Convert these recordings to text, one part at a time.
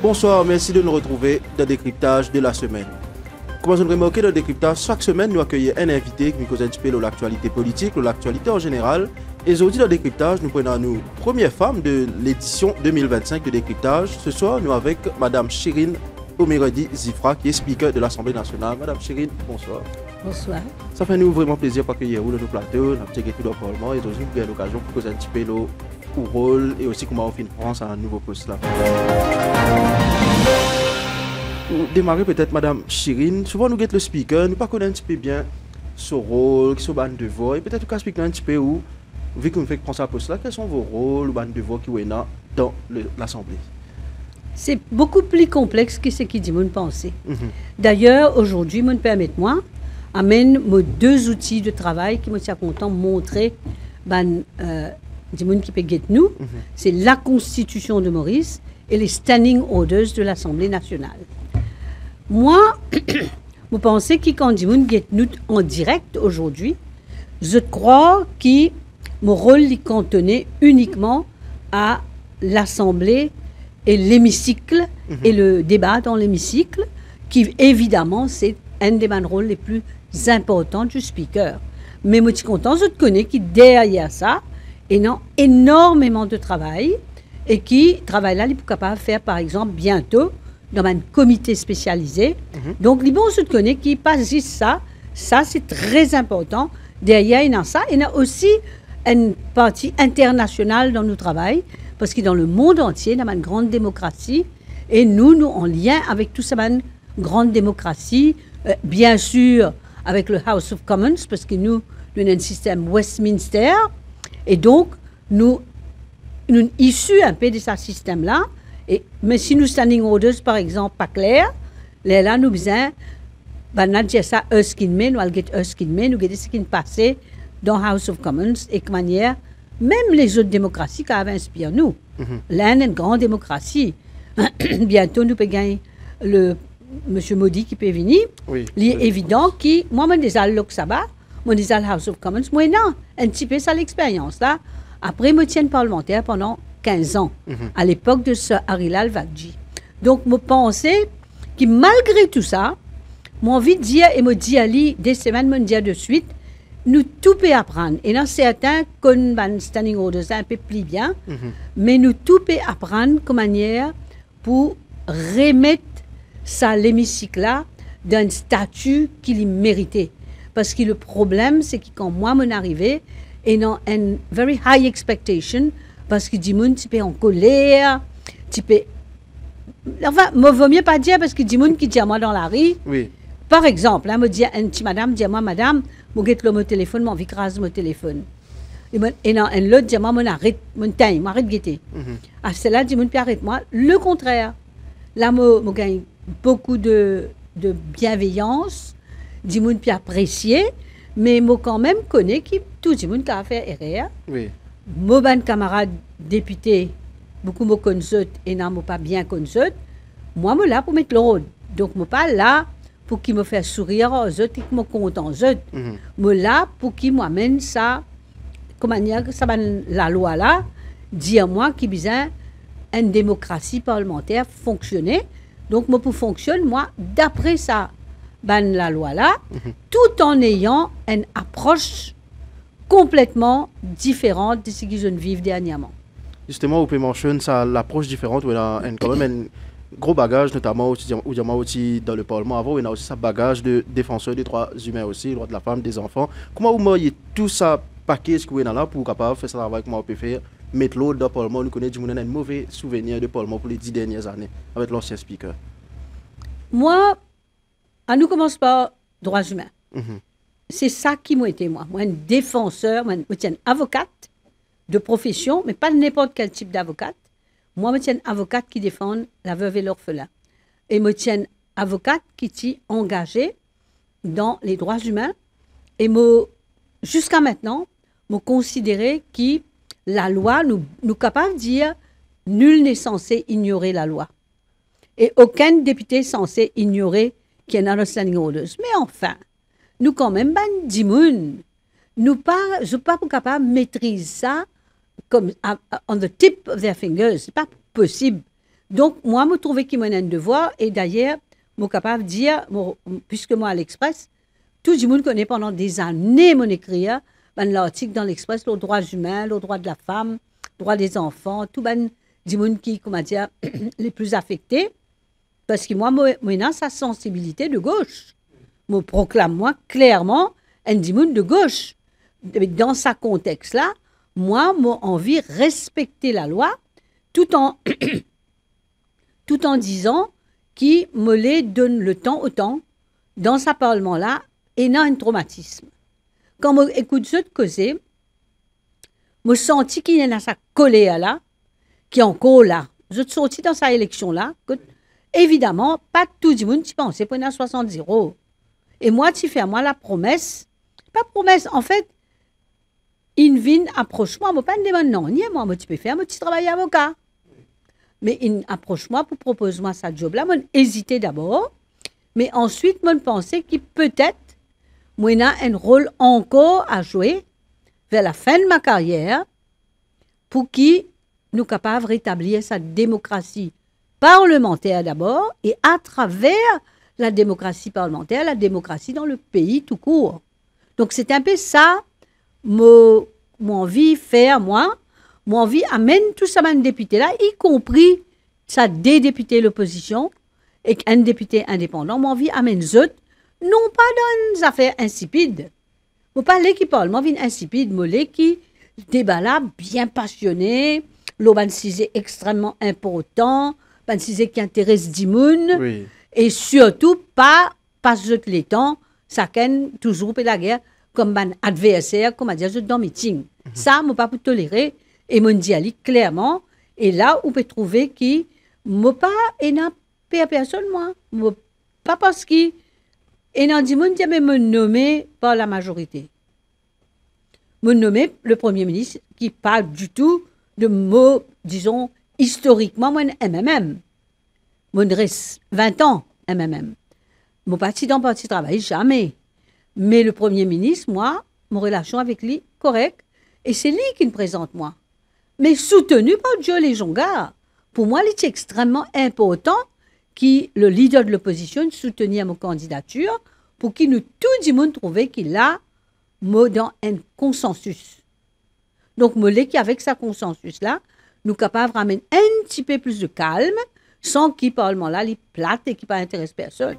Bonsoir, merci de nous retrouver dans le décryptage de la semaine. Comme vous remarquez dans le décryptage, chaque semaine nous accueillons un invité qui nous cause un petit peu de l'actualité politique, de l'actualité en général. Et aujourd'hui dans le décryptage, nous prenons nous première femme de l'édition 2025 de décryptage. Ce soir, nous avec Madame Chérine Omerodi Zifra, qui est speaker de l'Assemblée nationale. Madame Chérine, bonsoir. Bonsoir. Ça fait nous vraiment plaisir d'accueillir vous dans nos plateaux, dans le tout le Parlement, et aujourd'hui vous avez l'occasion pour causer un petit peu le rôle et aussi comment on fait France à un nouveau poste là. Pour démarrer peut-être Madame Chérine, souvent nous guettons le speaker, nous ne connaissons pas un petit peu bien son rôle, son ban de voix, et peut-être nous expliquer un petit peu où, vu que nous fait prendre sa poste là, quels sont vos rôles, le ban de voix qui est là dans l'Assemblée. C'est beaucoup plus complexe que ce qui dit mon pensée. D'ailleurs, aujourd'hui, permettez-moi, amène mes deux outils de travail qui me tient content de montrer du monde qui peut guetter nous. C'est la Constitution de Maurice et les Standing Orders de l'Assemblée nationale. Moi, je pense que quand du monde guette nous en direct aujourd'hui, je crois que mon rôle est cantonné uniquement à l'Assemblée et l'hémicycle et le débat dans l'hémicycle, qui évidemment c'est un des rôles les plus importants du speaker. Mais moi je suis content, je te connais qui derrière ça, et non énormément de travail, et qui travaille là, il est capable de faire par exemple bientôt dans un comité spécialisé. Donc les bons je te connais qui passe juste ça c'est très important. Derrière il y a ça, il y a aussi une partie internationale dans nos travail, parce que dans le monde entier, il y a une grande démocratie, et nous en lien avec tout ça, une grande démocratie, bien sûr, avec le House of Commons, parce que nous avons un système Westminster, et donc, nous issus un peu de ce système-là, mais si nous standing orders, par exemple, pas clair, là, nous besoin, nous dire ça, nous allons ce qui est passé dans House of Commons, et de manière, même les autres démocraties qui avaient inspiré nous. Là, une grande démocratie. Bientôt, nous pouvons gagner le M. Modi qui peut venir. Oui, il est évident que moi, je suis allé Lok-Sabha, je suis allé House of Commons. Moi, non, un petit peu ça l'expérience là. Après, je suis parlementaire pendant 15 ans, à l'époque de Sir Harilal Vakji. Donc, je pensais que malgré tout ça, j'ai envie de dire, et je dis à lui, des semaines, je dis de suite, nous tout peut apprendre. Et dans certains, comme standing orders, un peu plus bien, mais nous tout peut apprendre comme manière pour remettre ça, l'hémicycle-là, d'un statut qu'il méritait. Parce que le problème, c'est que quand moi, je suis arrivé, et dans une very high expectation, parce que du monde, tu peux en colère, tu peux. Enfin, il ne vaut mieux pas dire, parce que du monde qui dit à moi dans la rue, oui. Par exemple, me dit une petite madame, dit à moi, madame, je vais mon téléphone, je vais écraser mon téléphone. Et non, l'autre dit à moi, arrête de guetter. À cela, dit, arrête-moi. Le contraire. Là, je gagne beaucoup de bienveillance, dit, je apprécier, mais je quand même connais que tout le monde qui a fait erreur. Oui. Mon camarade député, beaucoup me connaissent et non, pas bien connaissent. Moi, je suis là pour mettre l'ordre. Donc, je ne suis pas là pour qu'il me fasse sourire aux autres et qu'il me content aux autres. Je suis là pour qu'il m'amène ça, comment dire, ça la loi là, dire moi qu'il besoin une démocratie parlementaire fonctionner. Donc, moi, pour fonctionner, moi, d'après ça, la loi là, tout en ayant une approche complètement différente de ce qu'ils vivent dernièrement. Justement, vous pouvez mentionner ça, l'approche différente, où il y a quand même un gros bagage, notamment aussi dans le Parlement. Avant, il y a aussi ce bagage de défenseur des droits humains aussi, les droits de la femme, des enfants. Comment vous voyez tout ça paquet ce que vous avez là pour capable faire ça travail, comment on peut faire, mettre l'autre dans le Parlement. Nous connaissons un mauvais souvenir du Parlement pour les 10 dernières années avec l'ancien speaker. Moi, nous commençons par droits humains. C'est ça qui m'a été moi. Moi, un défenseur, moi, je suis une avocate de profession, mais pas n'importe quel type d'avocate. Moi, je suis une avocate qui défend la veuve et l'orphelin. Et je suis une avocate qui est engagée dans les droits humains. Et jusqu'à maintenant, me considérer que la loi, nous capables de dire, nul n'est censé ignorer la loi. Et aucun député est censé ignorer qu'il y a un standing orders. Mais enfin, nous quand même, je ne suis pas capable de maîtriser ça comme on the tip of their fingers. Ce n'est pas possible. Donc, moi, je trouvais qu'il y a un devoir. Et d'ailleurs, je suis capable de dire, puisque moi, à l'Express, tout le monde connaît pendant des années mon écrire, l'article dans l'Express, les droits humains, les droits de la femme, les droits des enfants, tout le monde qui, comment dire, les plus affectés. Parce que moi, j'ai sa sensibilité de gauche. Je proclame, moi, clairement, un monde de gauche. Dans ce contexte-là, moi, j'ai envie de respecter la loi tout en disant qu'il me les donne le temps au temps, dans ce parlement-là, et non un traumatisme. Quand j'écoute ce causer, je sens qu'il y a sa colère là, qui est encore là. Je suis sorti dans sa élection-là, évidemment, pas tout le monde qui pensait pour 70 €. Et moi, tu fais à moi la promesse, pas promesse, en fait, il vient approche-moi, moi pas me demande non, ni moi, tu peux faire mon petit travail avocat. Mais il approche-moi pour proposer moi ce job-là, moi hésité d'abord, mais ensuite, moi pensais qu'il peut-être, moi a un rôle encore à jouer vers la fin de ma carrière pour qui nous capables de rétablir sa démocratie parlementaire d'abord et à travers la démocratie parlementaire, la démocratie dans le pays tout court. Donc c'est un peu ça, mon envie faire, moi, mon envie amène tout ça un député là, y compris ça des députés de l'opposition et un député indépendant, mon envie amène eux, non pas dans des affaires insipides. Moi pas les qui parlent, moi vine insipide, moi les qui débat là bien passionné, l'auban sujet extrêmement important, un sujet qui intéresse Dimoun, oui. Et surtout pas les temps, ça ken toujours la guerre comme un adversaire, comme à dire dans meeting. Ça, moi pas pour tolérer et mon dit clairement. Et là, on peut trouver qui moi pas et n'a pas personne moi, pas parce que et n'a dit mon mais me nommer par la majorité. Me nommer le premier ministre qui parle du tout de mots, disons historiquement moi MMM. Mon reste 20 ans MMM. Mon parti dans le parti travail jamais. Mais le premier ministre, moi, mon relation avec lui correcte et c'est lui qui me présente moi. Mais soutenu par Joe Lejonga. Pour moi, il est extrêmement important que le leader de l'opposition soutenir ma candidature pour qu'il nous tout le monde trouve qu'il a dans un consensus. Donc, avec ce consensus-là, nous sommes capables de ramener un petit peu plus de calme sans qu'il parlement là, il plate et qui ne intéresse personne.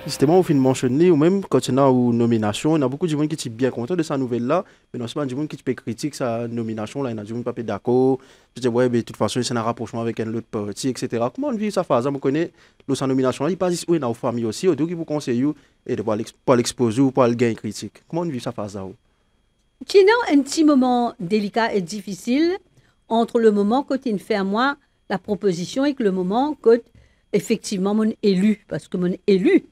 Justement, au fin de mentionner, ou même quand il y a une nomination, il y a beaucoup de gens qui sont bien contents de sa nouvelle-là, mais non, c'est pas des gens qui peut critiquer sa nomination, là, il y a des gens qui ne sont pas d'accord, je dis, ouais, mais de toute façon, c'est un rapprochement avec un autre parti, etc. Comment on vit sa phase? On connaît sa nomination, il passe où il y a une famille aussi, autour qui vous conseille et de pas l'exposer ou pas le gain critique. Comment on vit sa phase là? Il y a un petit moment délicat et difficile entre le moment quand il fait à moi la proposition et que le moment quand effectivement mon élu, parce que mon élu,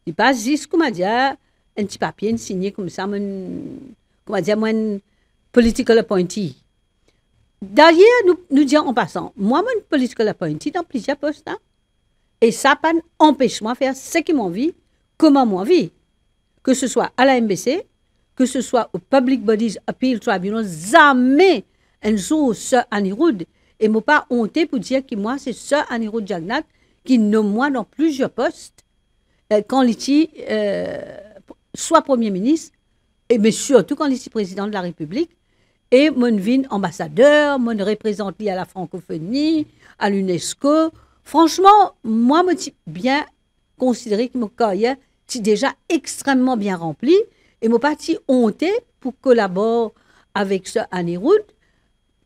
il passe juste comme dire un petit papier signé comme ça, mon political appointee. D'ailleurs, nous disons en passant, moi, mon political appointee dans plusieurs postes, hein, et ça pas empêche moi de faire ce qui m'envie, comment m'envie, que ce soit à la MBC, que ce soit au Public Bodies Appeal Tribunal, jamais un jour, Sir Anirudh, et moi pas honte pour dire que moi, c'est Sir Anirudh Jagnat qui nomme moi dans plusieurs postes, quand il est soit Premier ministre, mais surtout quand il est président de la République, et mon vin ambassadeur, mon représente à la francophonie, à l'UNESCO. Franchement, moi, je suis bien considéré que mon carrière est déjà extrêmement bien remplie, et je pas honte pour collaborer avec ce Anirudh,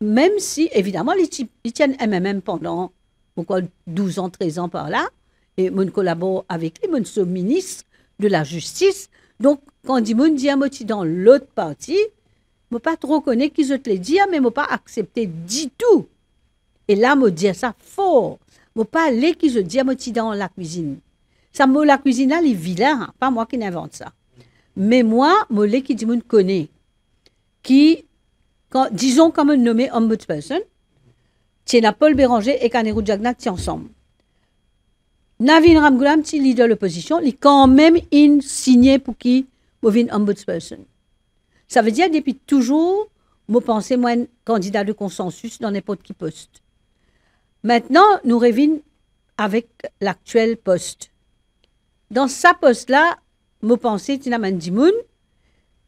même si, évidemment, ils tiennent MMM pendant 12 ans, 13 ans par là, et je collabore avec lui, je suis ministre de la Justice. Donc, quand je dis à moi dans l'autre partie, je ne pas trop connaître qui je te l'ai dit, mais je ne pas accepter du tout. Et là, je dis ça fort. Je ne pas aller qui je dis à moi dans la cuisine. Ça, la cuisine, là, les vilains, pas moi qui n'invente ça. Mais moi, molé qui dit moun connaît, qui, disons comme nommé ombudsperson, c'est Paul Béranger et Kanerou Diagna qui ensemble. Navin Ramgoulam, qui leader de l'opposition, il quand même signé pour qui Movin ombudsperson. Ça veut dire depuis toujours, moi pensais moi un candidat de consensus dans n'importe qui poste. Maintenant, nous revenons avec l'actuel poste. Dans sa poste-là, je pensais que un dimoun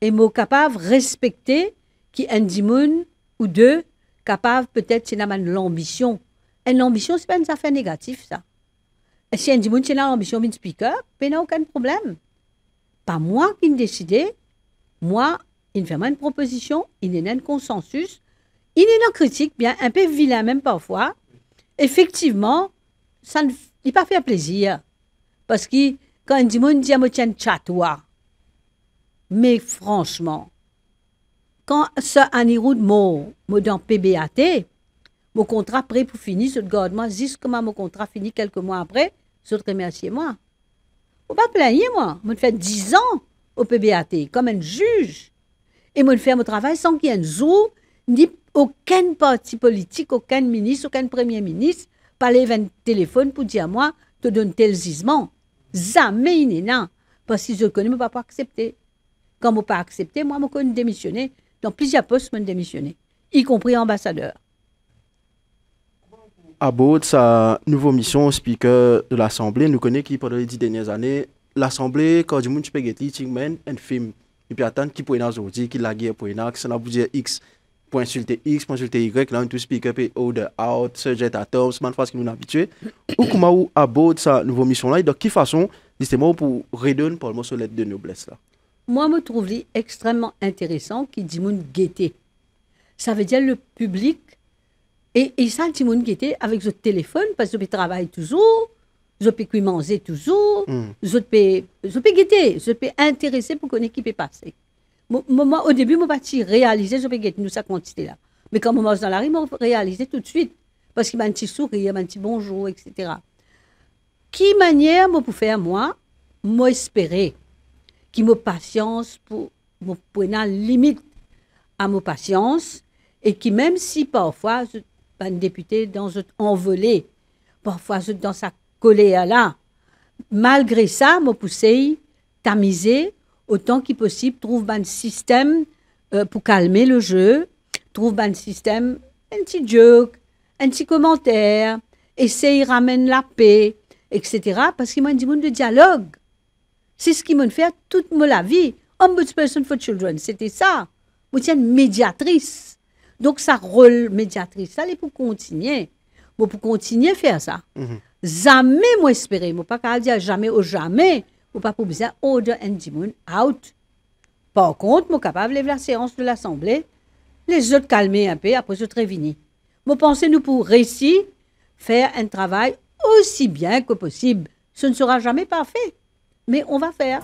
et je capable de respecter qui un dimoun ou deux capable peut-être de l'ambition. Une ambition, ce n'est pas une affaire négative, ça. Et si un dimoun a l'ambition de speaker, il n'y a aucun problème. Pas moi qui me décide. Moi, il me fait une proposition, il y a un consensus, il y a une critique, bien un peu vilain même parfois. Effectivement, ça ne pas fait plaisir. Parce que quand un dimoun dit à moi, tiens, chat-toi. Mais franchement, quand ce anirou de mot dans PBAT, mon contrat prêt pour finir, ce garde-moi, jusqu'à mon contrat fini quelques mois après, je remercie moi. Vous pas plaigner moi, je fais 10 ans au PBAT comme un juge et je fais mon travail sans qu'il y ait un jour ni aucun parti politique, aucun ministre, aucun premier ministre parler vers un téléphone pour dire à moi te donne tel gisement. Jamais il n'est parce que je connais, je ne peux pas accepter. Quand je ne peux pas accepter, moi, je connais démissionner. Dans plusieurs postes, je démissionner, y compris ambassadeur. À bord de sa nouvelle mission, speaker de l'Assemblée, nous connaissons qui pendant les 10 dernières années, l'Assemblée, quand du monde spaghetti, tingmen, un film. Et puis attendre qui pourrait aujourd'hui, qui la guerre pour une axe, ça n'a pas dire X, pour insulter X, pour insulter Y, là, on tout speaker, puis order out, subject à terme, c'est une phrase qui nous a habitués. Ou comment à bord de sa nouvelle mission là, et de quelle façon, justement, pour redonner pour le mot sur l'aide de noblesse là. Moi, je trouve extrêmement intéressant qui dit moun guetté. Ça veut dire le public. Et ça, dit moun guetté avec le téléphone, parce que je travaille toujours, je peux manger toujours, je peux guetter, je peux intéresser pour connaître qui peut passer. Moi, au début, je ne pas réaliser, je peux guetter nous sa quantité là. Mais quand je marche dans la rue, je réaliser tout de suite. Parce qu'il y a un petit sourire, un petit bonjour, etc. Qui manière moi pour faire moi espérer qui me patience pour me prendre limite à ma patience et qui même si parfois je un député dans un envolé parfois je dans sa colère là malgré ça me pousser tamiser autant qu'il possible trouve un système pour calmer le jeu trouve un système un petit joke un petit commentaire essaye ramène la paix etc. parce qu'il m'a dit monde de dialogue. C'est ce qui m'a fait toute ma vie. Ombudsperson for Children, c'était ça. Je suis une médiatrice. Donc, ça rôle médiatrice. Ça, c'est pour continuer. Pour continuer à faire ça. Jamais, moi, espérer. Je ne peux pas dire jamais ou jamais. Je ne peux pas besoin order and demon out. Par contre, je suis capable de lever la séance de l'Assemblée. Les autres calmer un peu, après je serai fini. Je pense nous pour réussir, faire un travail aussi bien que possible. Ce ne sera jamais parfait. Mais on va faire.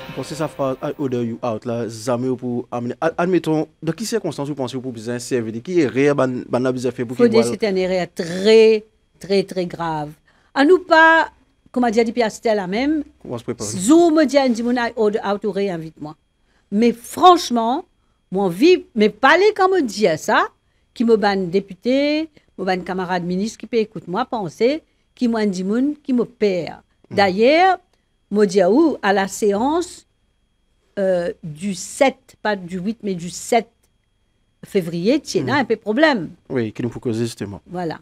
Vous pensez ça phrase order you out là, jamais pour amener. Admettons, dans quelles circonstances vous pensez que vous besoin servir? Qui est réel, ban besoin faire pour qu'il voit? C'est un erreur très, très, très grave. À nous pas, comme a dit depuis c'était la même. Comment se préparer? Zoom me dit un dit mon order out ou réinvite-moi. Mais franchement, moi vie, mais parler quand me dit ça, qui me ban député, me ban camarade ministre qui peut écouter moi penser. Qui m'a dit qui me perd. D'ailleurs, moi dis à la séance du 7, pas du 8, mais du 7 février, il y a un peu de problème. Oui, qui nous faut causer justement. Voilà.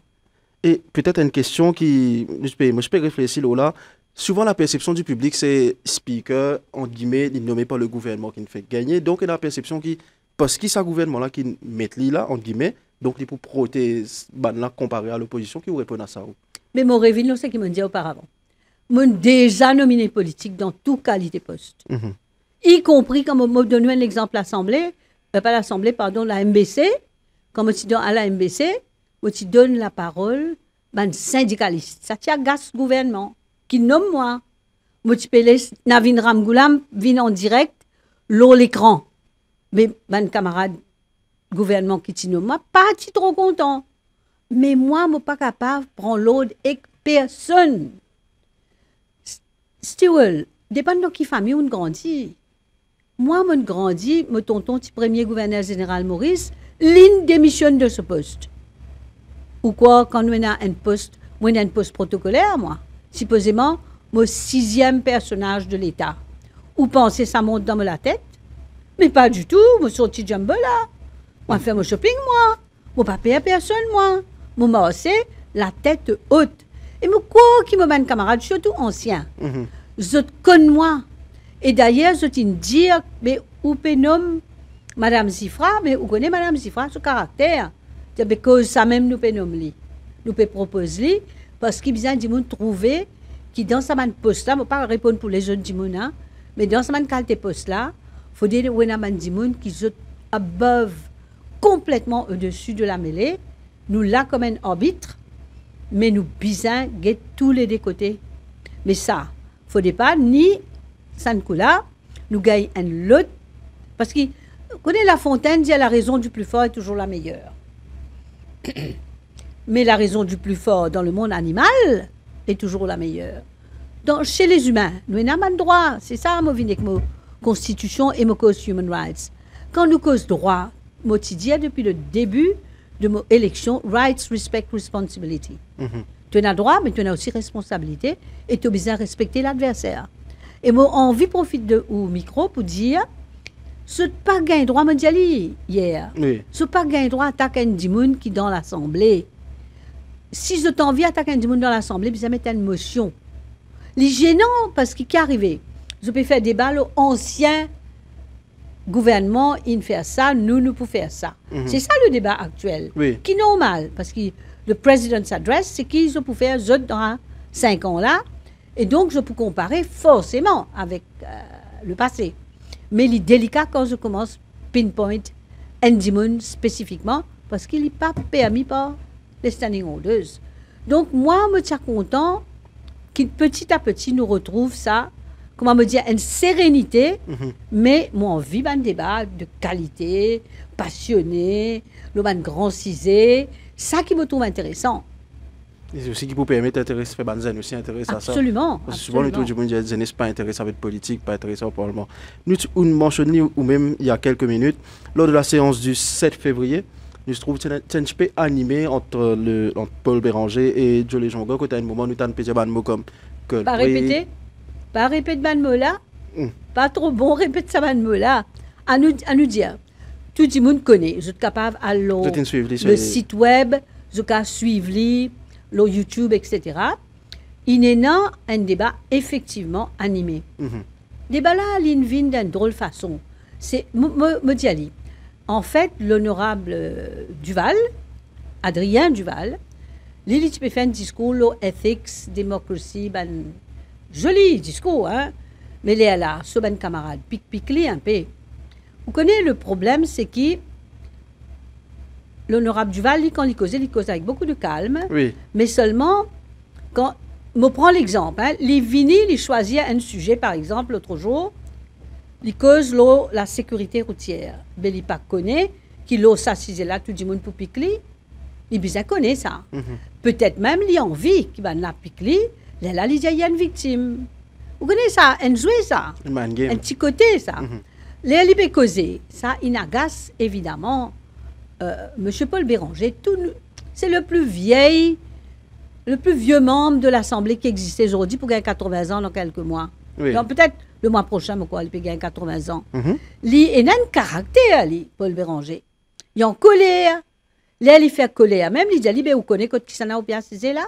Et peut-être une question qui, moi je peux réfléchir là. Souvent la perception du public c'est speaker entre guillemets nommé par le gouvernement qui nous fait gagner. Donc il y a la perception qui parce que c'est ce gouvernement là qui met là entre guillemets, donc il pour protéger là comparé à l'opposition qui répond à ça. Mais mon révélation, c'est ce qu'il m'a dit auparavant. Moi, déjà nominé politique dans toute qualité poste. Y compris, quand je donne un exemple à l'Assemblée, pas l'Assemblée, pardon, la MBC, quand je donne à la MBC, je donne la parole à un syndicaliste. Ça tient gas gouvernement, qui nomme moi. Je peux Navin Ramgoulam vient en direct, l'eau l'écran. Mais mon camarade gouvernement qui nomme moi, pas trop content. Mais moi, je ne suis pas capable de prendre l'ordre avec personne. Stewart, dépend de qui famille on grandit. Moi, mon grandi, mon tonton, petit premier gouverneur général Maurice, l'une démissionne de ce poste. Ou quoi, quand on a un poste protocolaire, moi, supposément, mon 6e personnage de l'État. Ou pensez ça monte dans la tête? Mais pas du tout, moi sorti jumbo là. Moi faire mon shopping, moi. Moi pas payer personne, moi. Moi marcher la tête haute. Et moi quoi qui me mène camarade, surtout ancien. Je connais moi. Et d'ailleurs, je te dire, mais où pénomme Madame Zifra, mais où connaît Madame Zifra, ce caractère. C'est parce que ça même nous pénomme lui. Nous peut proposer parce qu'il vient de trouver qui dans sa man poste là, je ne vais pas répondre pour les jeunes du hein, mais dans sa man qualité poste là, il faut dire que man dimoun qui sont above complètement au-dessus de la mêlée, nous là comme un arbitre, mais nous bisons tous les deux côtés. Mais ça, il ne faut pas ni ça ne là, nous gagnons un lot parce que connaît La Fontaine dit la raison du plus fort est toujours la meilleure. Mais la raison du plus fort dans le monde animal est toujours la meilleure. Chez les humains, nous n'avons pas de droit. C'est ça, moi, avec ma constitution et ma cause human rights. Quand nous cause droit, moi, tu dis depuis le début de mon élection, rights, respect, responsibility. Tu as droit, mais tu as aussi responsabilité et tu as besoin de respecter l'adversaire. Et moi, envie profite de au micro pour dire, ce n'est pas gain droit mondial hier. Oui. Ce n'est pas gain droit attaquer un dimoun qui dans l'Assemblée. Si je t'envie attaquer un dimoun dans l'Assemblée, ça met une motion. Les gênants, parce qu'il est arrivé. Je peux faire débat, l'ancien gouvernement, il fait ça, nous pouvons faire ça. C'est ça le débat actuel. Oui. Qui est normal, parce que le President's Address, c'est qu'ils ont pu faire dans 5 ans là. Et donc, je peux comparer forcément avec le passé. Mais il est délicat quand je commence pinpoint Andy Moon spécifiquement, parce qu'il n'est pas permis par les standing orders. Donc, moi, je me tiens content qu'il petit à petit nous retrouve ça, comment me dire, une sérénité, mais moi, on vit un débat de qualité, passionné, le grand cisé, ça qui me trouve intéressant. Et c'est aussi qui peut permettre d'intéresser les bandes aussi intéressés à ça. Absolument. Parce que souvent, tout le monde dit que les pas intéressés avec la politique, pas intéressés au Parlement. Nous, on mentionné, ou même il y a quelques minutes, lors de la séance du 7 février, nous trouvons que c'est un petit peu animé entre Paul Béranger et Jolie Jongo, quand à un moment, nous avons pété un mot comme que. Pas répéter? Pas répéter ban mot là? Pas trop bon, répéter ça ban mot là. À nous dire. Tout le monde connaît. Vous êtes capable à le site web, vous êtes suivre le YouTube, etc. Il y a un débat effectivement animé. Débat là, il vient d'une drôle façon. C'est me dis en fait, l'honorable Duval, Adrien Duval, il a fait un discours, ethics, démocratie, joli discours, hein? Mais il est là, ce ben camarade, pique-les un peu. Vous connaissez le problème, c'est que l'honorable Duval, quand il cause avec beaucoup de calme, oui. Mais seulement, quand je prends l'exemple, hein, les vinyles, ils choisissent un sujet, par exemple, l'autre jour, ils causent la sécurité routière. Mais ils ne connaissent pas qu'il a s'assisé là, tout le monde pour piquer. Ils bien connaissent ça. Peut-être même, ils ont envie qu'il va la piquer, là, il y a une victime. Vous connaissez ça, un jouet, ça. Un petit côté, ça. Les libérés causés, ça, il agace évidemment. Monsieur Paul Béranger, c'est le plus vieux membre de l'Assemblée qui existait aujourd'hui pour gagner 80 ans dans quelques mois. Oui. Donc peut-être le mois prochain, il peut gagner 80 ans. Il a un caractère, Paul Béranger. Il est en colère. Il fait colère. Même, il dit, vous connaissez qui s'en a au bien c'est là.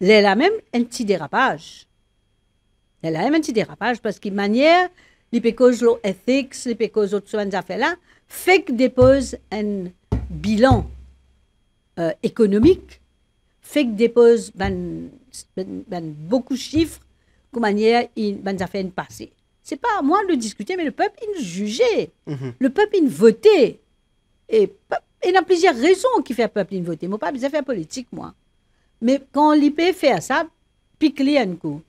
Il a même un petit dérapage. Il a même un petit dérapage parce qu'il manière, il peut cause l'éthique, il peut cause autres affaires là, fait que dépose un bilan économique, fait que dépose beaucoup de chiffres, comme manière il a fait une passée. C'est pas à moi de discuter, mais le peuple il jugeait, le peuple il votait, et il y a plusieurs raisons qui font le peuple il voter. Moi pas besoin de faire politique moi, mais quand l'IP fait ça, pique-les un coup.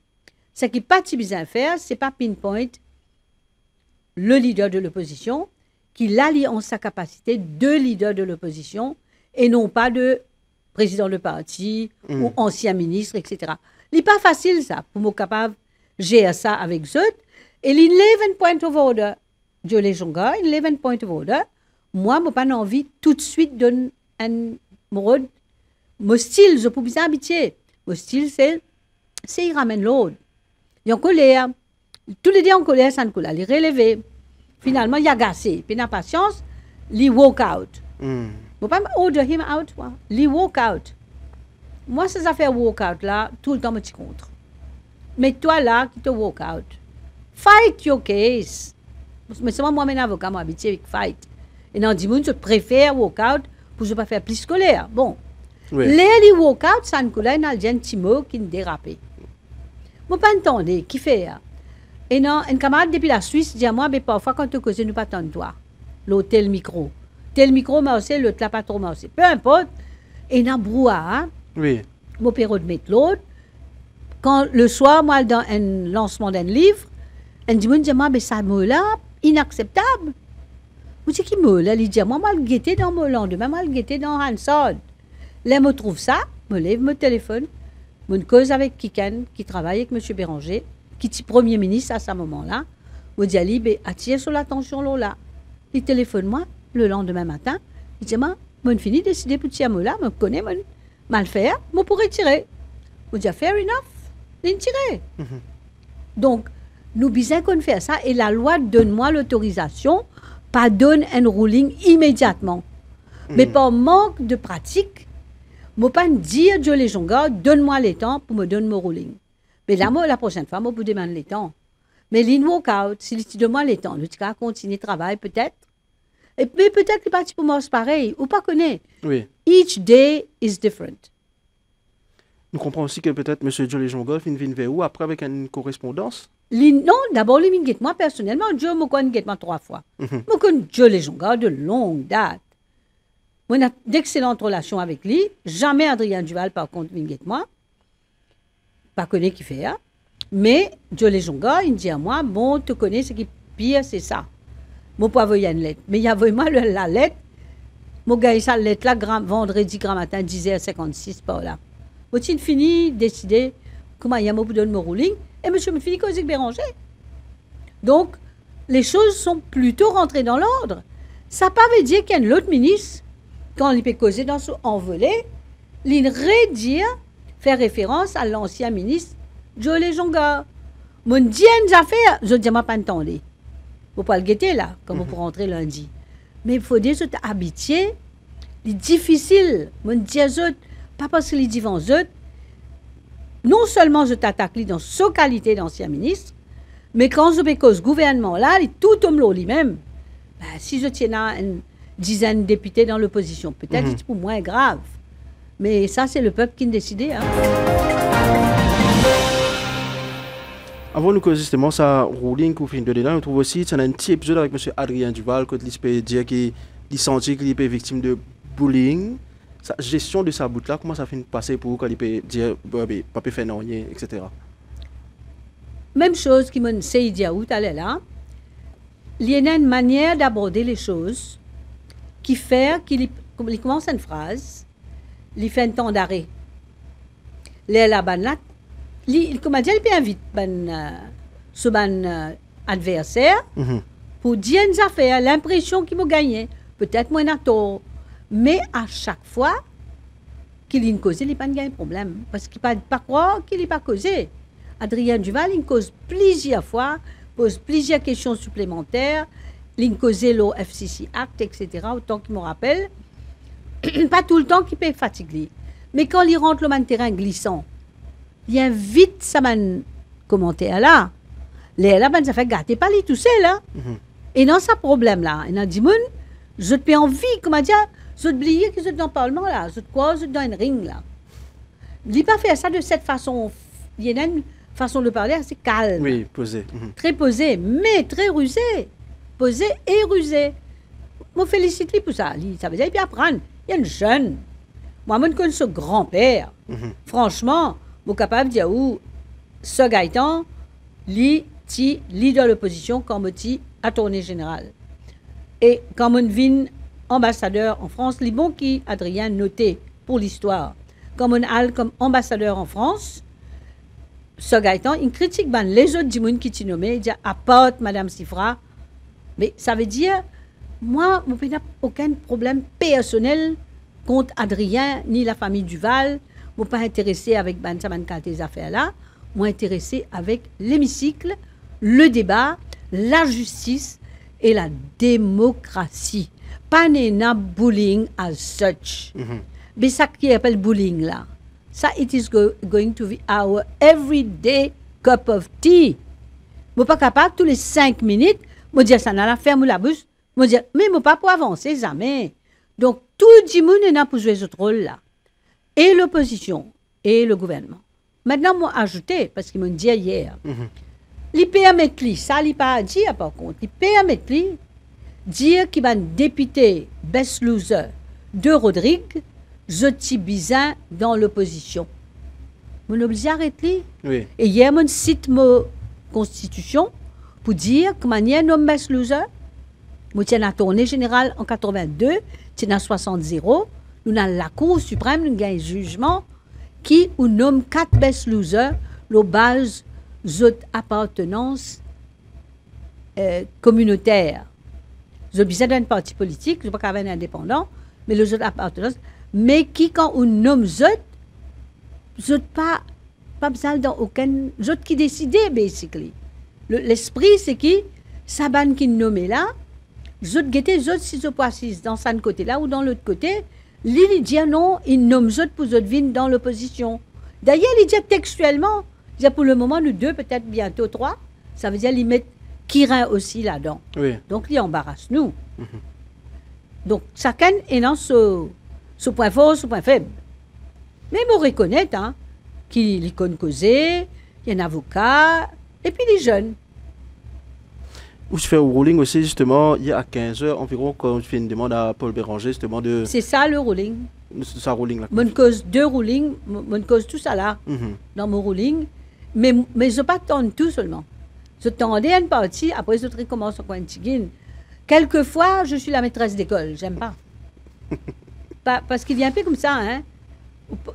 Ce qui n'est pas besoin de faire, c'est pas pinpoint le leader de l'opposition qui l'allie en sa capacité de leader de l'opposition et non pas de président de parti ou ancien ministre, etc. Il n'est pas facile, ça, pour moi capable gère ça avec eux. Et il lève un point of order. Je les jonga, il lève un point of order. Moi, je n'ai pas envie tout de suite de donner un mode. Mon style, je peux bien habituer. Mon style, c'est il ramène l'autre. Il est en colère. Tous les deux en colère, ça ne coule. Il est relevé. Finalement, il a agacé. Puis, il a patience, il walk out. Je ne peux pas order him out. Il walk out. Moi, ces affaires walk out là, tout le temps, je suis contre. Mais toi là, qui te walk out. Fight your case. Mais c'est moi, mon avocat, moi, habitué avec fight. Et dans 10 minutes, je préfère walk out pour ne pas faire plus scolaire. Bon. Oui. Les walk out, ça ne coule. Il y a un petit mot qui ne dérape. Je ne pas entendre qui fait. Et non, un camarade depuis la Suisse dit à moi, mais parfois quand tu causes, nous pas attendre toi. L'hôtel micro. Tel micro m'a aussi, l'autre là pas trop m'a aussi. Peu importe. Et dans brouhaha, Oui. mon père de mettre l'autre. Quand le soir, moi, dans un lancement d'un livre, un dit, moi, mais ça mot-là, inacceptable. Vous savez qui mot là, il dit, moi, je le guettais dans mon lendemain, moi, je le guettais dans Hansard. Là, je trouve ça, je me lève mon téléphone, je me cause avec Kikan, qui travaille avec M. Béranger, qui était Premier ministre à ce moment-là. Je dis, Ali, attire sur l'attention là. Il téléphone moi le lendemain matin. Il dit, moi, je finis de décider pour ce mot-là, je connais, je mal faire, je pourrais tirer. Je dis, fair enough, je tirer. Donc, nous besoin qu'on fait ça et la loi donne-moi l'autorisation, pas donne un ruling immédiatement. Mais par manque de pratique, je ne peux pas dire, Dieu les gens, donne-moi les temps pour me donner mon ruling. Mais là, moi, la prochaine fois, je peux demander les temps. Mais l'in walk-out, si tu demandes les temps, tu vas continuer le travail peut-être. Et puis peut-être que parti pour moi, c'est pareil, ou pas connaître. Oui. Each day is different. Nous comprenons aussi que peut-être M. Jolie Jongolf vient vers où après avec une correspondance. Non, d'abord, les mines moi personnellement, Dieu me connaît moi 3 fois. Je connais Dieu les gens de longue date. On a d'excellentes relations avec lui. Jamais Adrien Duval, par contre, vient moi. Pas connaît qui fait. Hein? Mais Dieu les gens, il dit à moi, bon, tu connais ce qui est pire, c'est ça. Mon pas envoyer une lettre. Mais il y a vraiment la lettre. Mon gars, ça lettre là, vendredi grand matin, 10h56 par là. Moi, j'ai fini, décidé comment il y a mon donner mon ruling. Et monsieur me finit avec Béranger. Donc, les choses sont plutôt rentrées dans l'ordre. Ça ne veut pas dire qu'il y a un autre ministre, quand il peut causer dans son envolé, il redire, faire référence à l'ancien ministre Jolie Jonga. Mon dienne affaire, je ne dis pas entendre. Il ne faut pas le guetter là, comme on peut rentrer lundi. Mais il faut dire que habitué, c'est difficile. Mon dieu, pas parce qu'il dit devant eux. Non seulement je t'attaque dans sa qualité d'ancien ministre, mais quand je cause ce gouvernement-là, il tout tombe lui-même. Ben, si je tiens à une dizaine de députés dans l'opposition, peut-être c'est pour moins grave. Mais ça, c'est le peuple qui a décidé. Hein. Avant nous causer justement ça ruling qu'on finit de dedans, on trouve aussi qu'il y a un petit épisode avec M. Adrien Duval, quand il peut dire qu'il sentit qu'il est victime de bullying. Sa gestion de sa bout là, comment ça finit de passer pour quand il peut dire pas faire non, etc. Même chose qui m'a dit dire où t'allais là. Il y a une manière d'aborder les choses qui fait qu'il commence une phrase, il fait un temps d'arrêt. La banne là, il comment dire, il peut inviter son adversaire pour dire une affaire, l'impression qu'il m'a gagné. Peut-être moins à tort. Mais à chaque fois qu'il y a une cause, il n'y a pas de problème. Parce qu'il ne peut pas croire qu'il n'est pas causé. Adrien Duval, il cause plusieurs fois, pose plusieurs questions supplémentaires. Il cause le FCC Act, etc. Autant qu'il me rappelle. Pas tout le temps qu'il peut fatiguer. Mais quand il rentre le terrain glissant, il invite sa commentaire là. Là, ça fait gâter pas lui tout seul. Hein? Et dans ce problème-là, il a dit, je te fais envie, comment dire, je te oublier que je suis dans le Parlement là, je te crois, je suis dans une ring là. Il n'a pas fait ça de cette façon. Il y a une façon de parler assez calme. Oui, posé. Très posé, mais très rusé. Posé et rusé. Je félicite lui pour ça. Ça veut dire qu'il peut apprendre. Il y a une jeune. Moi, je connais ce grand-père. Franchement, je suis capable de dire où ce Gaëtan, lui, leader de l'opposition, comme attorney général. Et quand on vient ambassadeur en France, les bons qui, Adrien, noté pour l'histoire. Comme on a comme ambassadeur en France, ce gars-là, il critique ben, les autres gens qui t'y nommé, il dit apporte Madame Sifra. Mais ça veut dire, moi, je n'ai aucun problème personnel contre Adrien ni la famille Duval. Je ne suis pas intéressé avec ces affaires-là. Je suis intéressé avec l'hémicycle, le débat, la justice et la démocratie. Pas un bullying as such. Mais ça qui appelle bullying là, ça, it is going to be our everyday cup of tea. Je ne suis pas capable, tous les 5 minutes, je dis ça, la ferme la bouche, je dis, mais je ne pas pour avancer, jamais. Donc, tout le monde est là pour jouer ce rôle-là. Et l'opposition, et le gouvernement. Maintenant, moi, ajouté, parce qu'ils m'ont dit hier, ils permettent, ça, ils pas dit, par contre, ils permettent, dire qu'il va député best loser de Rodrigue, Zoti Bizin dans l'opposition. Mon obligé arrêter. Oui. Et hier, mon cite ma constitution pour dire que manière nomme best loser. Moi, tiens la tournée générale en 82, tiens à 60-0. Nous avons la Cour suprême, nous avons un jugement qui nous nomme 4 best losers, le base de appartenance communautaire. Je besoin d'un parti politique, je ne sais pas qu'avec un indépendant, mais le autres appartenance, mais qui, quand on nomme autres pas besoin dans aucun, autres qui décident, basically. L'esprit, c'est qui, Saban qui nommé là, autres guetter, autres si je passe dans ce côté-là ou dans l'autre côté, il dit non, il nomme autres pour autres vignes dans l'opposition. D'ailleurs, il dit textuellement, il dit pour le moment, nous 2, peut-être bientôt 3, ça veut dire, ils mettent Kirin aussi là-dedans. Oui. Donc, il embarrasse nous. Donc, chacun est dans ce point fort, ce point faible. Mais il faut reconnaître qu'il y a une causée, il y a un avocat, et puis les jeunes. Où je fais au ruling aussi, justement, il y a 15 heures environ, quand je fais une demande à Paul Béranger, justement, de... C'est ça le ruling. Ça, ruling là. Mon cause 2 rulings, mon cause tout ça là, dans mon ruling. Mais je ne pas attendre tout seulement. Je tendais à une partie, après je recommence au coin de Tigine. Quelquefois, je suis la maîtresse d'école, j'aime pas. Parce qu'il y a un peu comme ça, hein.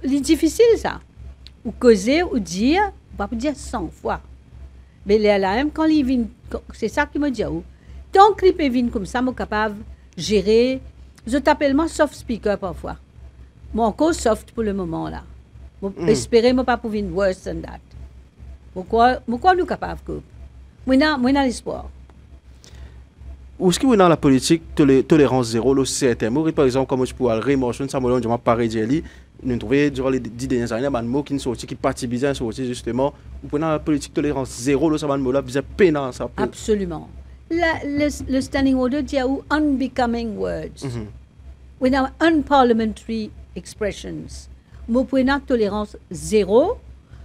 C'est difficile ça. Ou causer, ou dire, on va pas dire 100 fois. Mais là, même quand il vient, c'est ça qui me dit. Tant que il vient comme ça, je suis capable de gérer. Je t'appelle moi soft speaker parfois. Moi encore soft pour le moment là. Espérer ne pas pouvoir worse than that. Pourquoi nous sommes capables de moi, dans l'espoir. Où est-ce que vous dans la politique, tolérance zéro, le certain mot, par exemple, comme je pourrais remotion, ça me dit, pareil, nous trouvons durant les 10 dernières années, un mot qui sorti, qui partit bien sorti justement, vous prenez la politique tolérance zéro, le mot là, bien pénal, ça peut. Absolument. Le standing order dit unbecoming words. We have unparliamentary expressions. Nous prenons tolérance zéro,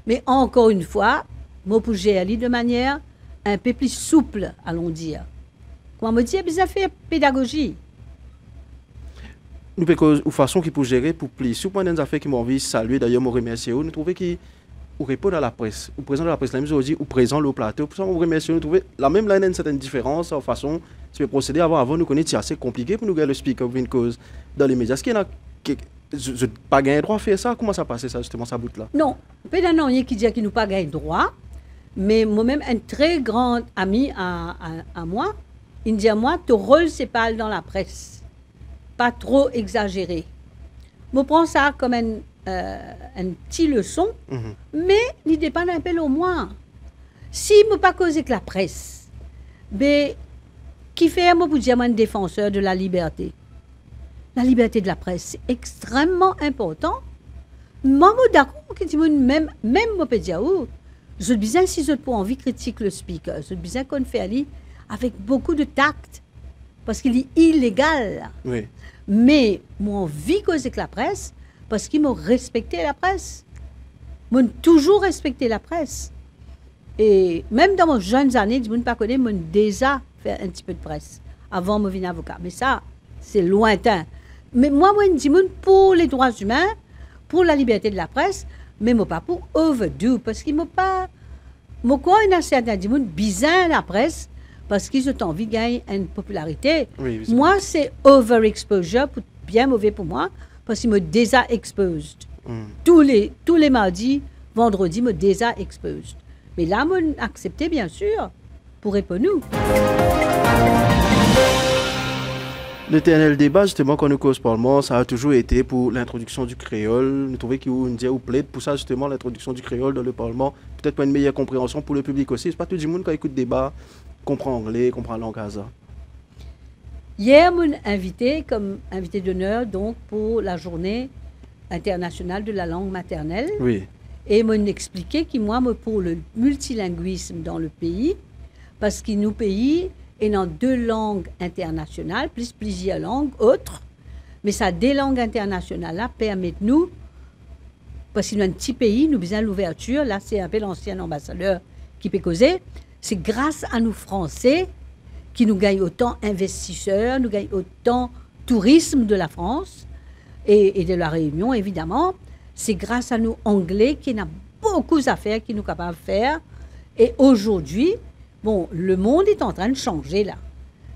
mais encore une fois, nous pouvons gérer de manière un peu plus souple, allons dire. Comment me dire, ça fait pédagogie. Nous pouvons une façon qui peut gérer pour plus. Si vous prenez des affaires qui m'ont envie de saluer, d'ailleurs, je remercie vous. Nous trouvons qu'il répond à la presse. Ou présent à la presse, la même chose, ou présent au plateau. Pour ça, on remercie. Nous trouvons la même là, une certaine différence en façon. Si vous procéder avant, nous connaissons, c'est assez compliqué pour nous gagner le speaker une cause dans les médias. Est-ce qu'il y en a je n'ai pas gagné droit à faire ça? Comment ça passe ça, justement, ça bout là? Non, peut-être non, il y a qui dit qu'il n'a pas gagné droit. Mais moi-même, un très grand ami à moi, il me dit à moi, ton rôle, c'est pas dans la presse. Pas trop exagéré. Je prends ça comme une petite leçon, mais il dépend un peu au moins. Si je ne pas causer avec la presse, mais qui fait moi pour dire un défenseur de la liberté? La liberté de la presse, c'est extrêmement important. Moi, d'accord, même moi, peux dire, je disais si je peux envie critique le speaker, je disais qu'on fait aller avec beaucoup de tact, parce qu'il est illégal. Oui. Mais moi, envie causer avec la presse, parce qu'ils m'ont respecté la presse. M'ont toujours respecté la presse. Et même dans mes jeunes années, je ne pas connaître, m'ont déjà fait un petit peu de presse, avant de devenir avocat. Mais ça, c'est lointain. Mais moi, je dis pour les droits humains, pour la liberté de la presse, mais pas pour overdo, parce qu'ils m'ont pas... Moi, quoi, il y a certains qui disent bizarre la presse, parce qu'ils ont envie de gagner une popularité. Oui, moi, c'est overexposure, bien mauvais pour moi, parce qu'ils me déjà exposed. Tous les mardis, vendredi, me déjà exposed. Mais là, mon accepté, bien sûr, pour répondre. L'éternel débat, justement, qu'on nous cause Parlement, ça a toujours été pour l'introduction du créole. Nous trouvons qu'il y a ou plaide pour ça, justement, l'introduction du créole dans le Parlement. Peut-être pour une meilleure compréhension pour le public aussi. C'est pas tout le monde qui écoute le débat, comprend anglais, comprend la langue Gaza. Hier, mon invité, comme invité d'honneur, donc, pour la journée internationale de la langue maternelle. Oui. Et m'ont expliqué que moi, pour le multilinguisme dans le pays, parce que nos pays est dans 2 langues internationales, plus plusieurs langues autres, mais ça, des langues internationales-là permettent nous, parce que nous, un petit pays, nous besoin l'ouverture, là, c'est un peu l'ancien ambassadeur qui peut causer, c'est grâce à nous Français qui nous gagnent autant investisseurs, nous gagnent autant tourisme de la France et de la Réunion, évidemment. C'est grâce à nous Anglais qui a beaucoup d'affaires qui nous capables de faire. Et aujourd'hui, bon, le monde est en train de changer là.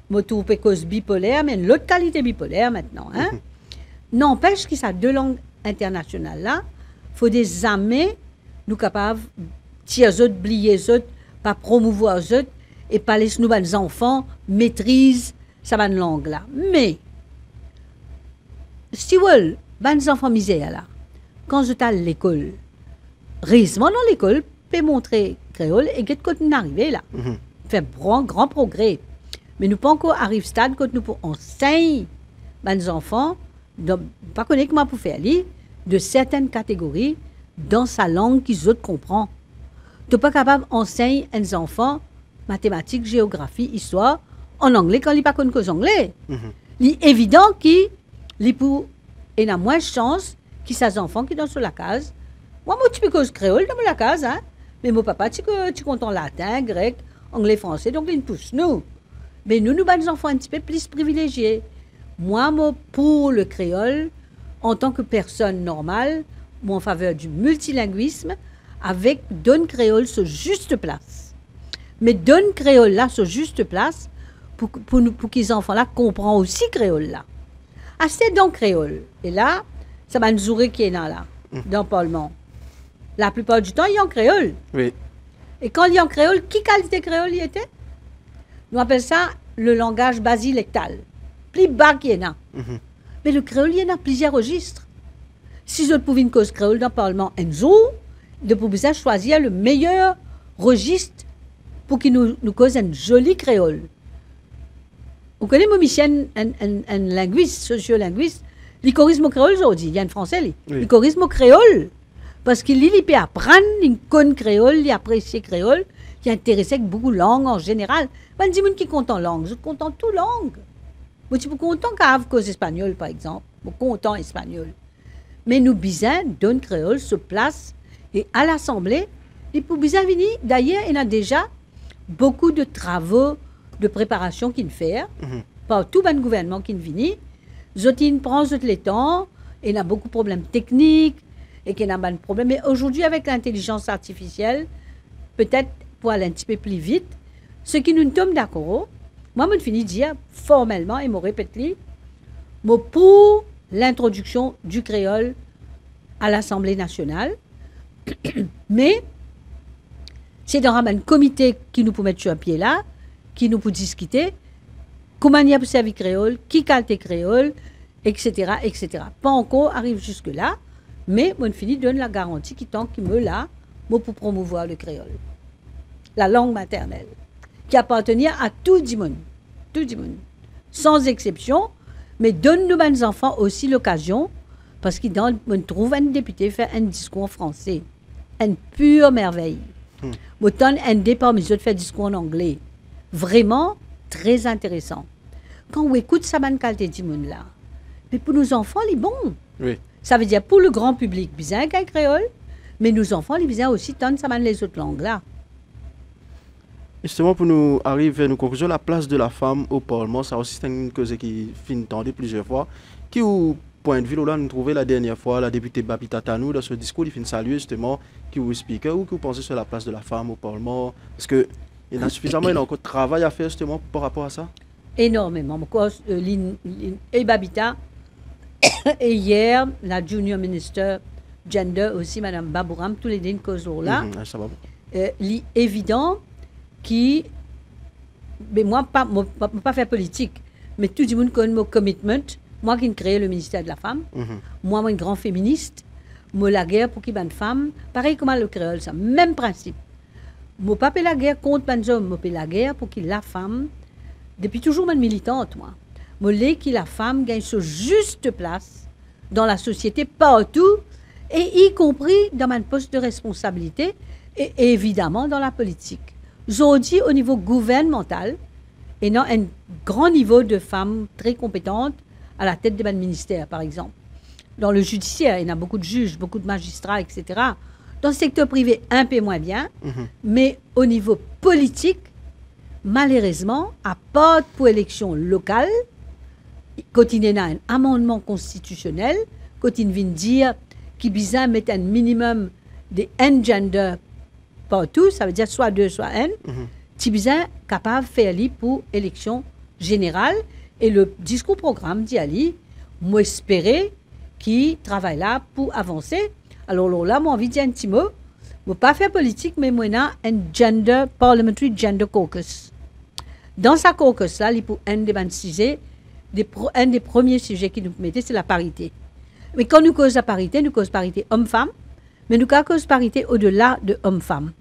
Moto cause bipolaire, mais l'autre qualité bipolaire maintenant. Hein? N'empêche que ça 2 langues internationales là, il faut des armées nous capables de tirer les autres, oublier les autres, pas promouvoir les autres et pas laisser nous les enfants maîtrisent cette langue là. Mais si vous les enfants misère là, quand je suis à l'école, récemment dans l'école, peut montrer créole et qu'est-ce qu'on arrive là. Fait grand progrès. Mais nous pas encore arrivé au stade quand nous pouvons enseigner les enfants, pas connaître comment pour faire lire, de certaines catégories dans sa langue qu'ils autres comprennent. Tu n'es pas capable d'enseigner aux enfants mathématiques, géographie, histoire en anglais quand ils ne pas connaissent que anglais. Il est évident qu'il a moins de chance que ces enfants qui sont sur la case. Moi, je suis cause créole dans la case, hein? Mais mon papa, tu comptes en latin, grec, anglais, français, donc il pousse nous. Mais nous, les enfants un petit peu plus privilégiés. Moi, pour le créole, en tant que personne normale, moi, en faveur du multilinguisme, avec donne créole sur juste place. Mais donne créole là sur juste place pour que les enfants-là comprennent aussi créole là. Assez dans créole. Et là, ça va nous ouvrir qui est là, dans le Parlement. La plupart du temps, il y a en créole. Oui. Et quand il y a en créole, qui qualité créole il était? Nous appelons ça le langage basilectal. Plus bas qu'il y en a. Mais le créole, il y en a plusieurs registres. Si je pouvais une cause créole dans le Parlement, un jour, de pouvoir choisir le meilleur registre pour qu'il nous cause un joli créole. Vous connaissez mon Michel, un linguiste, sociolinguiste, l'icorisme créole aujourd'hui, il y a un français, oui. L'icorisme créole. Parce qu'il peut apprendre, il connaît créole, il apprécie créole, il est intéressé avec beaucoup de langues en général. Il y a des gens qui comptent en langue, je compte en toute langue. Je suis content qu'à cause espagnol, par exemple. Je suis content espagnol. Mais nous, bizarres, donne créole se place et à l'Assemblée, et pour bizarre venir, d'ailleurs, il y a déjà beaucoup de travaux de préparation qu'il fait, par tout le gouvernement qui vient. Zotine prend les temps, il y a beaucoup de problèmes techniques, et qu'il y a des problèmes. Mais aujourd'hui, avec l'intelligence artificielle, peut-être pour aller un petit peu plus vite, ce qui nous tombe d'accord, moi, je finis de dire formellement, et je répète, pour l'introduction du créole à l'Assemblée nationale, mais c'est dans un comité qui nous peut mettre sur un pied là, qui nous peut discuter comment il y a pour servir créole, qui qualité créole, etc., etc. Pas encore arrive jusque-là, mais mon fini donne la garantie qui tant qu'il me l'a, pour promouvoir le créole. La langue maternelle, qui appartient à tout le monde, sans exception, mais donne nous mes enfants aussi l'occasion, parce qu'ils trouvent un député faire un discours en français, une pure merveille. Autant un départ, mais autres faire discours en anglais. Vraiment très intéressant. Quand on écoute ça, bonne qualité du monde là, mais pour nos enfants, il est bon. Oui. Ça veut dire pour le grand public, bien qu'un créole, mais nos enfants, ils bien aussi tant ça les autres langues là. Justement, pour nous arriver à nos conclusions, la place de la femme au Parlement, ça aussi c'est une cause qui finit entendue plusieurs fois. Qui, au point de vue, là, nous trouvons la dernière fois la députée Babita Tanou, dans ce discours, il finit saluer justement, qui vous explique, ou que vous pensez sur la place de la femme au Parlement, parce qu'il y a suffisamment, il y a encore de travail à faire justement par rapport à ça? Énormément. Et Babita, et hier, la junior minister gender aussi, Madame Babouram, tous les deux causes là. Ça va. Évident qui, mais moi, pas faire politique, mais tout le monde connaît mon commitment. Moi qui ai créé le ministère de la femme, moi, une grande féministe, moi, la guerre pour qui une femme, pareil comme le créole, ça, même principe. Moi, pas la guerre contre les hommes, moi, la guerre pour qui la femme, depuis toujours, une militante, moi. Moi, qui la femme gagne sa juste place dans la société, partout, et y compris dans un poste de responsabilité, et évidemment dans la politique. Aujourd'hui, au niveau gouvernemental, et dans un grand niveau de femmes très compétentes à la tête de mon ministère, par exemple. Dans le judiciaire, il y a beaucoup de juges, beaucoup de magistrats, etc. Dans le secteur privé, un peu moins bien. Mais au niveau politique, malheureusement, à part pour élection locale, quand il y a un amendement constitutionnel, quand il vient dire qu'il vient mettre un minimum de gender partout, ça veut dire soit 2, soit 1, tu es capable de faire pour élection générale. Et le discours programme dit Ali, moi espérer qu'il travaille là pour avancer. Alors là, moi envie de dire un petit mot. Je ne vais pas faire politique, mais moi, j'ai un parliamentary gender caucus. Dans sa caucus là, il pour un des premiers sujets qui nous mettaient, c'est la parité. Mais quand nous causons la parité, nous causons parité homme-femme, mais nous causons parité au-delà de homme-femme.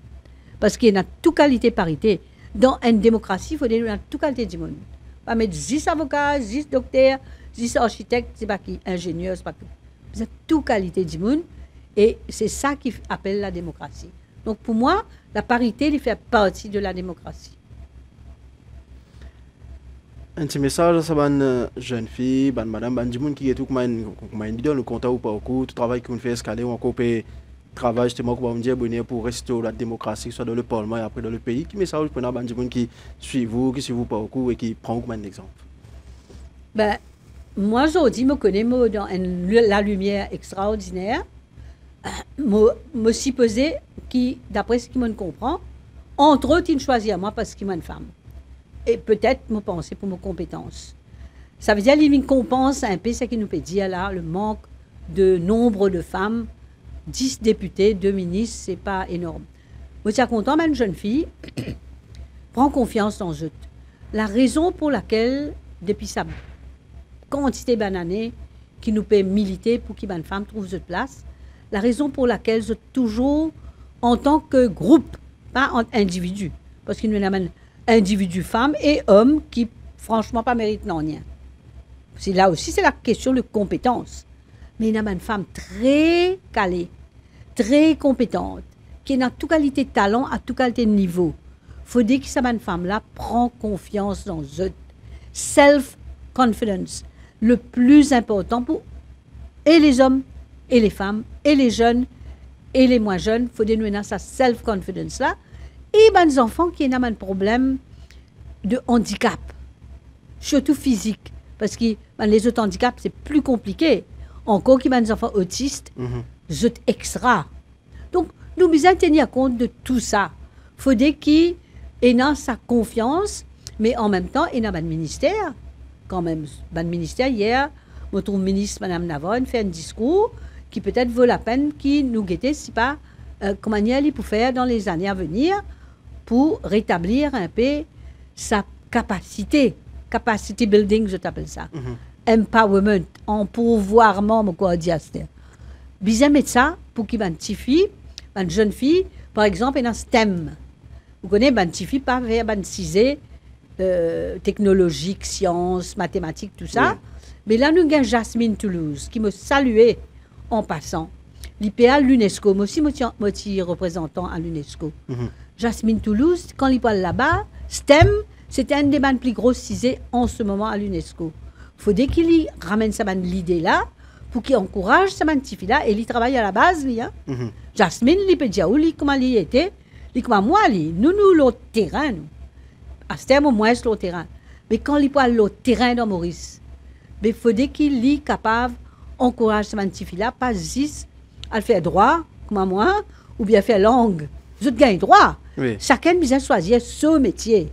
Parce qu'il y a toute qualité parité. Dans une démocratie, il faut donner toute qualité du monde. Pas mettre 10 avocats, 10 docteurs, 10 architectes, c'est pas qui, ingénieurs, c'est pas qui. Vous avez toute qualité du monde. Et c'est ça qui appelle la démocratie. Donc pour moi, la parité, il fait partie de la démocratie. Un petit message à cette jeune fille, madame, du monde qui est tout comme un leader, le compte ou pas au coup, tout travail qu'on fait escaler, on encore travail justement pour restaurer la démocratie, soit dans le Parlement et après dans le pays. Qui message pour les gens qui suivent vous, qui suivent vous pas au coup et qui prend comme un exemple? Ben, moi, aujourd'hui, je connais dans la lumière extraordinaire. Je suis posé qui, d'après ce qu'il me comprend, entre autres, il choisit à moi parce qu'il est une femme. Et peut-être, je pense, pour mes compétences. Ça veut dire qu'il compense un peu ce qu'il nous peut dire là, le manque de nombre de femmes. 10 députés, 2 ministres, c'est pas énorme. Je suis content, mais une jeune fille prend confiance dans eux. La raison pour laquelle, depuis sa quantité d'années, qui nous peut militer pour qu'une femme trouve cette place, la raison pour laquelle je toujours, en tant que groupe, pas en individu, parce qu'il nous amène individus, femmes et hommes qui, franchement, pas méritent rien. Là aussi, c'est la question de compétence. Mais il y a une femme très calée, très compétente, qui a toute qualité de talent, à toute qualité de niveau. Il faut dire que cette femme-là prend confiance dans eux. Self-confidence, le plus important pour et les hommes, et les femmes, et les jeunes, et les moins jeunes. Il faut dénouer sa self-confidence-là. Et les enfants qui ont un problème de handicap, surtout physique, parce que les autres handicaps, c'est plus compliqué. Encore qu'il y a des enfants autistes, c'est extra. Donc, nous devons tenir compte de tout ça. Il faut dire qu'il ait sa confiance, mais en même temps, il y a un ministère. Quand même, le ministère, hier, notre ministre, Mme Navon, fait un discours qui peut-être vaut la peine qu'il nous guette, si pas comment il peut faire dans les années à venir pour rétablir un peu sa capacity building, je t'appelle ça. Empowerment, empouvoirment, quoi dire. Bien mettre ça pour qu'il y ait une petite fille, une jeune fille, par exemple, dans STEM. Vous connaissez, une petite fille, pas vers une cisée, technologique, sciences, mathématiques, tout ça. Oui. Mais là, nous avons Jasmine Toulouse, qui me saluait en passant. L'IPA, l'UNESCO, moi aussi, je suis représentant à l'UNESCO. Jasmine Toulouse, quand il parle là-bas, STEM, c'était un des plus grosses cisées en ce moment à l'UNESCO. Il faut dès qu'il ramène l'idée là, pour qu'il encourage sa petite fille-là, et il travaille à la base, lui. Hein. Jasmine, il peut dire comment il était, comment moi, nous, l'autre terrain, nous. À ce terme, au moins, c'est l'autre terrain. Mais quand il parle l'autre terrain dans Maurice, il faut qu'il est capable d'encourager sa petite fille-là, pas juste à le faire droit, comme moi, ou bien faire langue. Vous autres gagnez droit. Oui. Chacun besoin choisir son métier.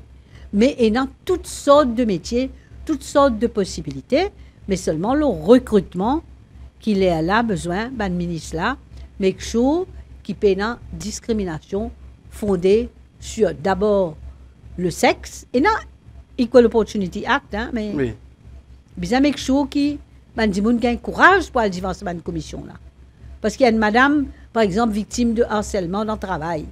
Mais il y a toutes sortes de métiers, toutes sortes de possibilités, mais seulement le recrutement qu'il est là besoin, le ministre là, make sure qui paie une discrimination fondée sur d'abord le sexe et non Equal Opportunity Act hein, mais Oui. bien make sure qui ben dit moun gagne courage pour aller devant cette commission là parce qu'il y a une madame par exemple victime de harcèlement dans le travail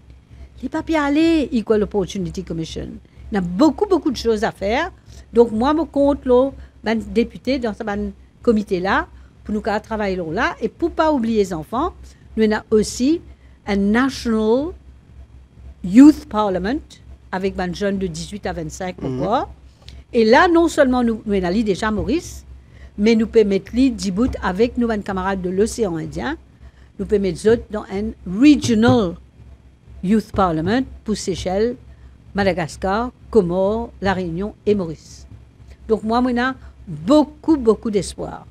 il pas bien aller Equal Opportunity Commission il y a beaucoup de choses à faire donc moi me compte là ben député dans ce ben comité là pour nous travailler là et pour pas oublier les enfants nous avons aussi un National Youth Parliament avec des jeunes de 18 à 25 pourquoi et là non seulement nous avons déjà Maurice mais nous pouvons mettre Djibouti avec nos camarades de l'océan Indien nous pouvons mettre autres dans un Regional Youth Parliament pour Seychelles, Madagascar, Comores, La Réunion et Maurice. Donc moi, j'ai beaucoup d'espoir.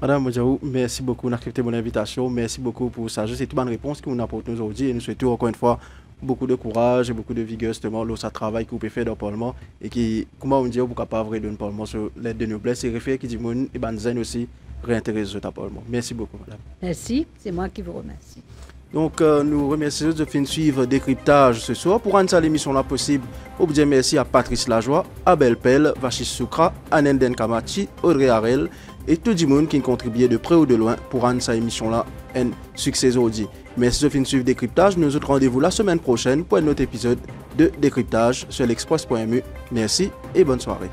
Madame Modjaou, merci beaucoup d'accepter mon invitation. Merci beaucoup pour ça. C'est toute bonne réponse que vous apportez aujourd'hui. Et nous souhaitons encore une fois beaucoup de courage et beaucoup de vigueur justement là ça travail que vous pouvez faire dans le Parlement et qui comment on dit vous capable de Parlement sur l'aide de noblesse et référé qui dit mon et banzen aussi réintéresser au Parlement. Merci beaucoup madame. Merci, c'est moi qui vous remercie. Donc nous remercions de finir suivre décryptage ce soir pour rendre ça l'émission là possible. On vous dit merci à Patrice Lajoie, Abel Pell, Vachis Soukra, Anenden Kamachi, Audrey Harel et tout le monde qui a contribué de près ou de loin pour rendre cette émission-là un succès aujourd'hui. Merci de finir suivre Décryptage. Nous autres rendez-vous la semaine prochaine pour un autre épisode de Décryptage sur l'express.mu. Merci et bonne soirée.